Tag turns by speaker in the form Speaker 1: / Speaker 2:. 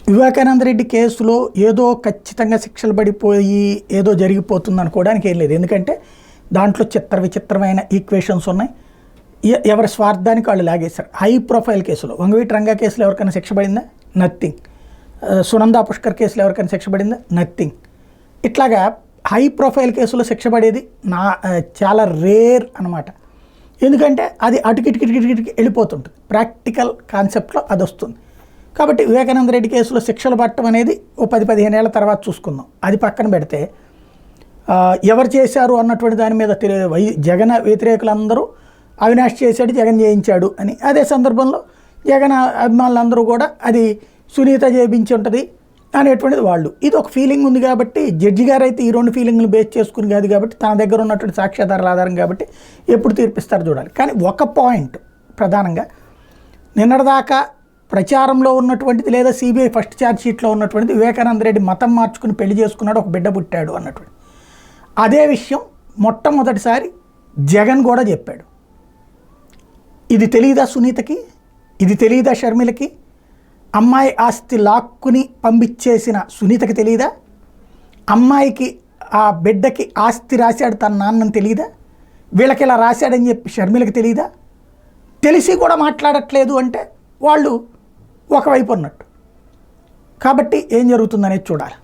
Speaker 1: వివేకానంద రెడ్డి కేసులో ఏదో ఖచ్చితంగా శిక్షలు పడిపోయి ఏదో జరిగిపోతుంది అనుకోవడానికి ఏం లేదు. ఎందుకంటే దాంట్లో విచిత్రమైన ఈక్వేషన్స్ ఉన్నాయి. ఎవరి స్వార్థానికి వాళ్ళు లాగేశారు. హై ప్రొఫైల్ కేసులో వంగవీటి రంగా కేసులో ఎవరికైనా శిక్ష పడిందా? నథింగ్. సునందా పుష్కర్ కేసులో ఎవరికైనా శిక్ష పడిందా? నథింగ్. ఇట్లాగా హై ప్రొఫైల్ కేసులో శిక్ష పడేది చాలా రేర్ అనమాట. ఎందుకంటే అది అటుకిటికిటికిటికి వెళ్ళిపోతుంటుంది. ప్రాక్టికల్ కాన్సెప్ట్లో అది వస్తుంది. కాబట్టి వివేకానంద రెడ్డి కేసులో శిక్షలు పట్టడం అనేది ఓ 10-15 ఏళ్ల తర్వాత చూసుకుందాం. అది పక్కన పెడితే ఎవరు చేశారు అన్నటువంటి దాని మీద జగన్ వ్యతిరేకులందరూ అవినాష్ చేశాడు, జగన్ చేయించాడు అని, అదే సందర్భంలో జగన్ అభిమానులందరూ కూడా అది సునీత చేయించి ఉంటుంది అనేటువంటిది వాళ్ళు. ఇది ఒక ఫీలింగ్ ఉంది కాబట్టి జడ్జి గారు అయితే ఈ రెండు ఫీలింగ్లు బేస్ చేసుకుని కాదు కాబట్టి తన దగ్గర ఉన్నటువంటి సాక్ష్యాధారాల ఆధారం కాబట్టి ఎప్పుడు తీర్పిస్తారో చూడాలి. కానీ ఒక పాయింట్ ప్రధానంగా నిన్నటిదాకా ప్రచారంలో ఉన్నటువంటిది లేదా సిబిఐ ఫస్ట్ ఛార్జ్ షీట్లో ఉన్నటువంటిది వివేకానంద రెడ్డి మతం మార్చుకుని పెళ్లి చేసుకున్నాడు, ఒక బిడ్డ పుట్టాడు అన్నటువంటి అదే విషయం మొట్టమొదటిసారి జగన్ కూడా చెప్పాడు. ఇది తెలియదా సునీతకి? ఇది తెలియదా షర్మిలకి? అమ్మాయి ఆస్తి లాక్కుని పంపించేసిన సునీతకి తెలియదా? అమ్మాయికి ఆ బిడ్డకి ఆస్తి రాశాడు తన నాన్నని తెలియదా? వీళ్ళకి ఇలా రాశాడని చెప్పి షర్మిలకి తెలియదా? తెలిసి కూడా మాట్లాడట్లేదు అంటే వాళ్ళు ఒకవైపు ఉన్నట్టు. కాబట్టి ఏం జరుగుతుందనేది చూడాలి.